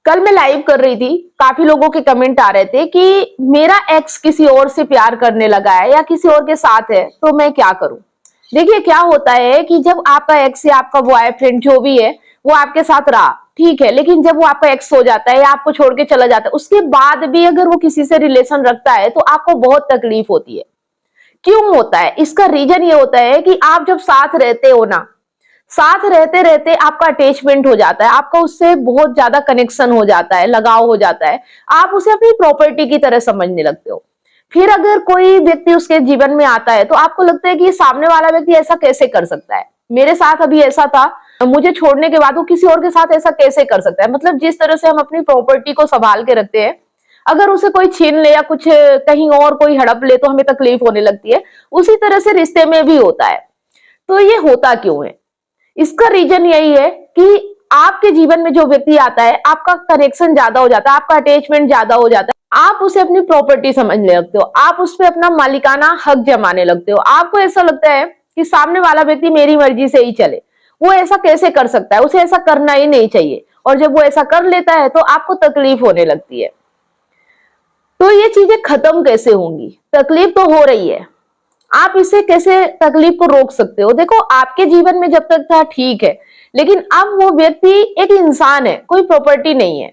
कल मैं लाइव कर रही थी, काफी लोगों के कमेंट आ रहे थे कि मेरा एक्स किसी और से प्यार करने लगा है या किसी और के साथ है, तो मैं क्या करूं। देखिए क्या होता है कि जब आपका एक्स या आपका बॉयफ्रेंड जो भी है वो आपके साथ रहा, ठीक है, लेकिन जब वो आपका एक्स हो जाता है या आपको छोड़ के चला जाता है, उसके बाद भी अगर वो किसी से रिलेशन रखता है तो आपको बहुत तकलीफ होती है। क्यों होता है? इसका रीजन ये होता है कि आप जब साथ रहते हो ना, साथ रहते रहते आपका अटैचमेंट हो जाता है, आपका उससे बहुत ज्यादा कनेक्शन हो जाता है, लगाव हो जाता है, आप उसे अपनी प्रॉपर्टी की तरह समझने लगते हो। फिर अगर कोई व्यक्ति उसके जीवन में आता है तो आपको लगता है कि सामने वाला व्यक्ति ऐसा कैसे कर सकता है। मेरे साथ अभी ऐसा था, मुझे छोड़ने के बाद वो किसी और के साथ ऐसा कैसे कर सकता है। मतलब जिस तरह से हम अपनी प्रॉपर्टी को संभाल के रखते हैं, अगर उसे कोई छीन ले या कुछ कहीं और कोई हड़प ले तो हमें तकलीफ होने लगती है, उसी तरह से रिश्ते में भी होता है। तो ये होता क्यों है? इसका रीजन यही है कि आपके जीवन में जो व्यक्ति आता है, आपका कनेक्शन ज्यादा हो जाता है, आपका अटैचमेंट ज्यादा हो जाता है, आप उसे अपनी प्रॉपर्टी समझने लगते हो, आप उस पर अपना मालिकाना हक जमाने लगते हो। आपको ऐसा लगता है कि सामने वाला व्यक्ति मेरी मर्जी से ही चले, वो ऐसा कैसे कर सकता है, उसे ऐसा करना ही नहीं चाहिए। और जब वो ऐसा कर लेता है तो आपको तकलीफ होने लगती है। तो ये चीजें खत्म कैसे होंगी? तकलीफ तो हो रही है, आप इसे कैसे तकलीफ को रोक सकते हो? देखो, आपके जीवन में जब तक था ठीक है, लेकिन अब वो व्यक्ति एक इंसान है, कोई प्रॉपर्टी नहीं है।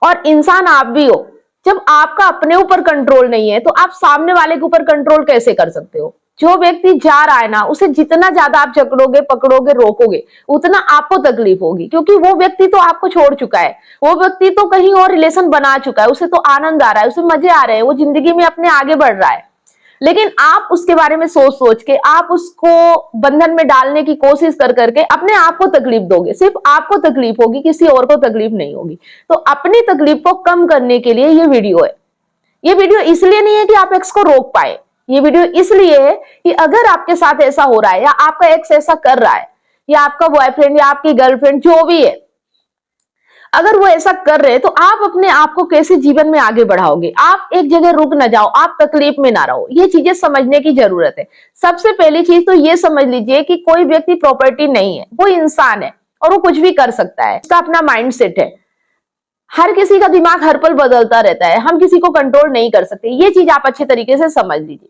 और इंसान आप भी हो। जब आपका अपने ऊपर कंट्रोल नहीं है तो आप सामने वाले के ऊपर कंट्रोल कैसे कर सकते हो? जो व्यक्ति जा रहा है ना, उसे जितना ज्यादा आप जकड़ोगे, पकड़ोगे, रोकोगे, उतना आपको तकलीफ होगी, क्योंकि वो व्यक्ति तो आपको छोड़ चुका है, वो व्यक्ति तो कहीं और रिलेशन बना चुका है, उसे तो आनंद आ रहा है, उसे मजे आ रहे हैं, वो जिंदगी में अपने आगे बढ़ रहा है। लेकिन आप उसके बारे में सोच सोच के, आप उसको बंधन में डालने की कोशिश कर करके अपने आप को तकलीफ दोगे। सिर्फ आपको तकलीफ होगी, किसी और को तकलीफ नहीं होगी। तो अपनी तकलीफ को कम करने के लिए ये वीडियो है। ये वीडियो इसलिए नहीं है कि आप एक्स को रोक पाए, ये वीडियो इसलिए है कि अगर आपके साथ ऐसा हो रहा है या आपका एक्स ऐसा कर रहा है या आपका बॉयफ्रेंड या आपकी गर्लफ्रेंड जो भी है, अगर वो ऐसा कर रहे हैं तो आप अपने आप को कैसे जीवन में आगे बढ़ाओगे? आप एक जगह रुक ना जाओ, आप तकलीफ में ना रहो। ये चीजें समझने की जरूरत है। सबसे पहली चीज तो ये समझ लीजिए कि कोई व्यक्ति प्रॉपर्टी नहीं है, वो इंसान है और वो कुछ भी कर सकता है। उसका अपना माइंडसेट है। हर किसी का दिमाग हर पल बदलता रहता है, हम किसी को कंट्रोल नहीं कर सकते। ये चीज आप अच्छे तरीके से समझ लीजिए।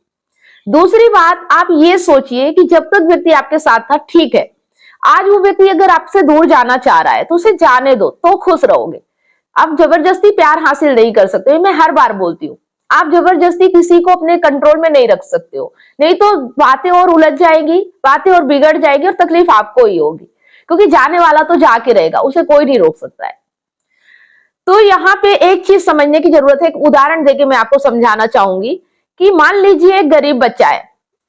दूसरी बात, आप ये सोचिए कि जब तक व्यक्ति आपके साथ था ठीक है, आज वो व्यक्ति अगर आपसे दूर जाना चाह रहा है तो उसे जाने दो, तो खुश रहोगे। आप जबरदस्ती प्यार हासिल नहीं कर सकते, मैं हर बार बोलती हूँ। आप जबरदस्ती किसी को अपने कंट्रोल में नहीं रख सकते हो, नहीं तो बातें और उलझ जाएंगी, बातें और बिगड़ जाएगी और तकलीफ आपको ही होगी, क्योंकि जाने वाला तो जाके रहेगा, उसे कोई नहीं रोक सकता है। तो यहाँ पे एक चीज समझने की जरूरत है। एक उदाहरण देके मैं आपको समझाना चाहूंगी कि मान लीजिए एक गरीब बच्चा है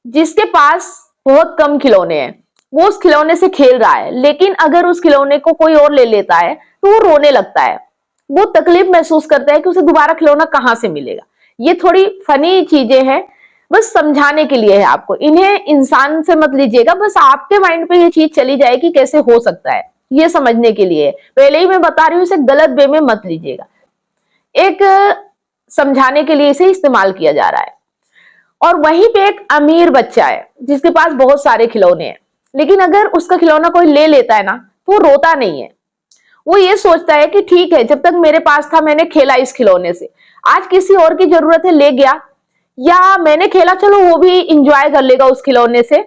जिसके पास बहुत कम खिलौने हैं, वो उस खिलौने से खेल रहा है, लेकिन अगर उस खिलौने को कोई और ले लेता है तो वो रोने लगता है, वो तकलीफ महसूस करता है कि उसे दोबारा खिलौना कहाँ से मिलेगा। ये थोड़ी फनी चीजें हैं, बस समझाने के लिए है आपको। इन्हें इंसान से मत लीजिएगा, बस आपके माइंड पे ये चीज चली जाए कि कैसे हो सकता है, ये समझने के लिए। पहले ही मैं बता रही हूँ, इसे गलत वे में मत लीजिएगा। एक समझाने के लिए इसे इस्तेमाल किया जा रहा है। और वहीं पे एक अमीर बच्चा है जिसके पास बहुत सारे खिलौने हैं, लेकिन अगर उसका खिलौना कोई ले लेता है ना तो वो रोता नहीं है। वो ये सोचता है कि ठीक है, जब तक मेरे पास था मैंने खेला इस खिलौने से, आज किसी और की जरूरत है, ले गया, या मैंने खेला, चलो वो भी इंजॉय कर लेगा उस खिलौने से,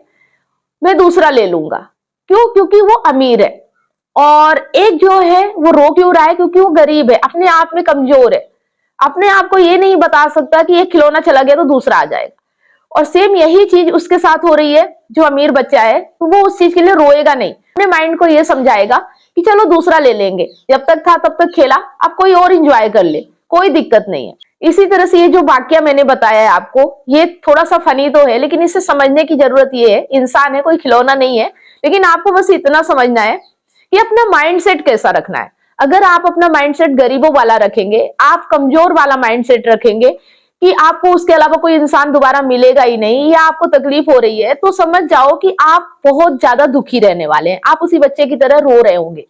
मैं दूसरा ले लूंगा। क्यों? क्योंकि वो अमीर है। और एक जो है वो रो क्यों रहा है? क्योंकि वो गरीब है, अपने आप में कमजोर है, अपने आप को ये नहीं बता सकता कि एक खिलौना चला गया तो दूसरा आ जाएगा। और सेम यही चीज उसके साथ हो रही है। जो अमीर बच्चा है तो वो उस चीज के लिए रोएगा नहीं, अपने माइंड को ये समझाएगा कि चलो दूसरा ले लेंगे, जब तक था तब तक खेला, अब कोई और एंजॉय कर ले, कोई दिक्कत नहीं है। इसी तरह से ये जो वाक्य मैंने बताया है आपको, ये थोड़ा सा फनी तो है, लेकिन इसे समझने की जरूरत ये है, इंसान है, कोई खिलौना नहीं है। लेकिन आपको बस इतना समझना है कि अपना माइंडसेट कैसा रखना है। अगर आप अपना माइंडसेट गरीबों वाला रखेंगे, आप कमजोर वाला माइंडसेट रखेंगे कि आपको उसके अलावा कोई इंसान दोबारा मिलेगा ही नहीं, या आपको तकलीफ हो रही है, तो समझ जाओ कि आप बहुत ज्यादा दुखी रहने वाले हैं, आप उसी बच्चे की तरह रो रहे होंगे।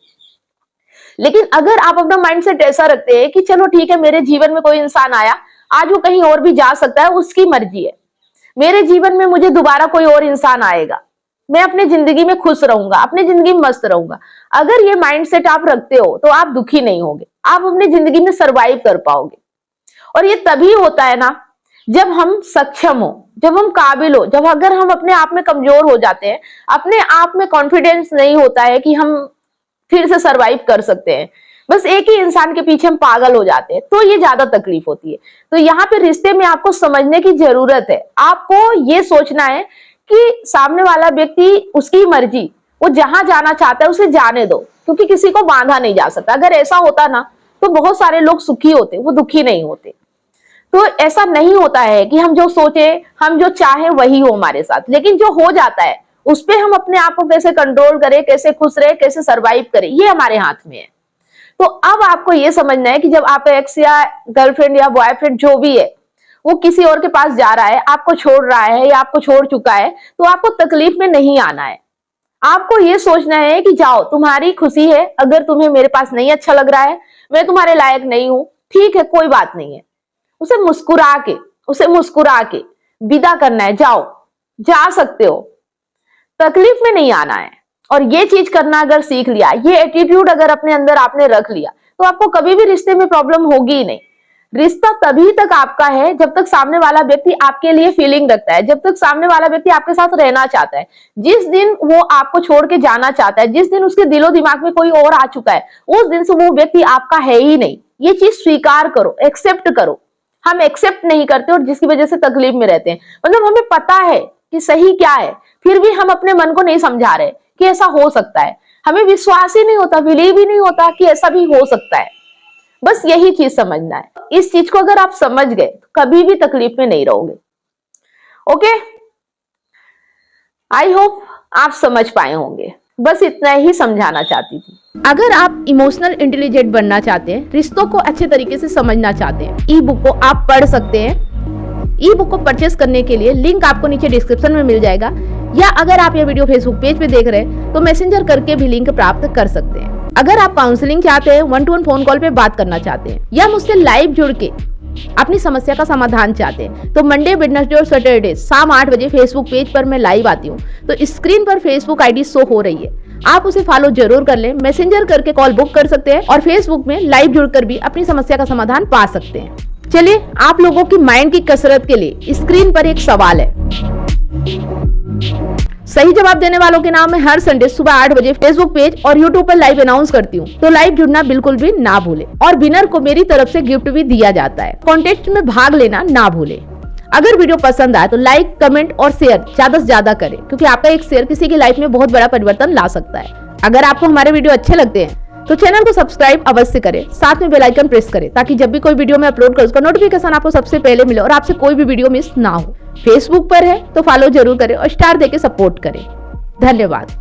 लेकिन अगर आप अपना माइंडसेट ऐसा रखते हैं कि चलो ठीक है, मेरे जीवन में कोई इंसान आया, आज वो कहीं और भी जा सकता है, उसकी मर्जी है, मेरे जीवन में मुझे दोबारा कोई और इंसान आएगा, मैं अपनी जिंदगी में खुश रहूंगा, अपनी जिंदगी में मस्त रहूंगा। अगर ये माइंडसेट आप रखते हो तो आप दुखी नहीं होंगे। आप अपनी जिंदगी में सरवाइव कर पाओगे। और ये तभी होता है ना जब हम सक्षम हो, जब हम काबिल हो, जब अगर हम अपने आप में कमजोर हो जाते हैं, अपने आप में कॉन्फिडेंस नहीं होता है कि हम फिर से सरवाइव कर सकते हैं, बस एक ही इंसान के पीछे हम पागल हो जाते हैं, तो ये ज्यादा तकलीफ होती है। तो यहाँ पे रिश्ते में आपको समझने की जरूरत है। आपको ये सोचना है कि सामने वाला व्यक्ति, उसकी मर्जी, वो जहां जाना चाहता है उसे जाने दो, क्योंकि किसी को बांधा नहीं जा सकता। अगर ऐसा होता ना तो बहुत सारे लोग सुखी होते, वो दुखी नहीं होते। तो ऐसा नहीं होता है कि हम जो सोचे, हम जो चाहे वही हो हमारे साथ, लेकिन जो हो जाता है उस पर हम अपने आप को कैसे कंट्रोल करें, कैसे खुश रहे, कैसे सरवाइव करें, ये हमारे हाथ में है। तो अब आपको ये समझना है कि जब आप एक्स या गर्लफ्रेंड या बॉयफ्रेंड जो भी है वो किसी और के पास जा रहा है, आपको छोड़ रहा है या आपको छोड़ चुका है, तो आपको तकलीफ में नहीं आना है। आपको ये सोचना है कि जाओ, तुम्हारी खुशी है, अगर तुम्हें मेरे पास नहीं अच्छा लग रहा है, मैं तुम्हारे लायक नहीं हूं, ठीक है, कोई बात नहीं है। उसे मुस्कुरा के विदा करना है। जाओ, जा सकते हो, तकलीफ में नहीं आना है। और ये चीज करना अगर सीख लिया, ये एटीट्यूड अगर अपने अंदर आपने रख लिया, तो आपको कभी भी रिश्ते में प्रॉब्लम होगी ही नहीं। रिश्ता तभी तक आपका है जब तक सामने वाला व्यक्ति आपके लिए फीलिंग रखता है, जब तक सामने वाला व्यक्ति आपके साथ रहना चाहता है। जिस दिन वो आपको छोड़ के जाना चाहता है, जिस दिन उसके दिलो दिमाग में कोई और आ चुका है, उस दिन से वो व्यक्ति आपका है ही नहीं। ये चीज स्वीकार करो, एक्सेप्ट करो। हम एक्सेप्ट नहीं करते और जिसकी वजह से तकलीफ में रहते हैं। मतलब हमें पता है कि सही क्या है, फिर भी हम अपने मन को नहीं समझा रहे कि ऐसा हो सकता है। हमें विश्वास ही नहीं होता, बिलीव ही नहीं होता कि ऐसा भी हो सकता है। बस यही चीज समझना है। इस चीज को अगर आप समझ गए तो कभी भी तकलीफ में नहीं रहोगे। ओके, आई होप आप समझ पाए होंगे। बस इतना ही समझाना चाहती थी। अगर आप इमोशनल इंटेलिजेंट बनना चाहते हैं, रिश्तों को अच्छे तरीके से समझना चाहते हैं, ई बुक को आप पढ़ सकते हैं। ई बुक को परचेस करने के लिए लिंक आपको नीचे डिस्क्रिप्शन में मिल जाएगा, या अगर आप ये वीडियो फेसबुक पेज पे देख रहे हैं तो मैसेंजर करके भी लिंक प्राप्त कर सकते हैं। अगर आप काउंसलिंग चाहते हैं, 1-to-1 फोन कॉल पे बात करना चाहते हैं, या मुझसे लाइव जुड़ के अपनी समस्या का समाधान चाहते हैं, तो मंडे, वेडनेसडे और सैटरडे शाम 8 बजे फेसबुक पेज पर मैं लाइव आती हूँ। तो स्क्रीन पर फेसबुक आईडी शो हो रही है, आप उसे फॉलो जरूर कर लें। मैसेंजर करके कॉल बुक कर सकते हैं और फेसबुक में लाइव जुड़कर भी अपनी समस्या का समाधान पा सकते हैं। चलिए, आप लोगों की माइंड की कसरत के लिए स्क्रीन पर एक सवाल है। सही जवाब देने वालों के नाम मैं हर संडे सुबह 8 बजे फेसबुक पेज और यूट्यूब पर लाइव अनाउंस करती हूँ, तो लाइव जुड़ना बिल्कुल भी ना भूले। और विनर को मेरी तरफ से गिफ्ट भी दिया जाता है। कॉन्टेस्ट में भाग लेना ना भूले। अगर वीडियो पसंद आए तो लाइक, कमेंट और शेयर ज्यादा से ज्यादा करें, क्योंकि आपका एक शेयर किसी की लाइफ में बहुत बड़ा परिवर्तन ला सकता है। अगर आपको हमारे वीडियो अच्छे लगते हैं तो चैनल को सब्सक्राइब अवश्य करें, साथ में बेल आइकन प्रेस करें, ताकि जब भी कोई वीडियो मैं अपलोड करूं उसका नोटिफिकेशन आपको सबसे पहले मिले और आपसे कोई भी वीडियो मिस ना हो। फेसबुक पर है तो फॉलो जरूर करें और स्टार देके सपोर्ट करें। धन्यवाद।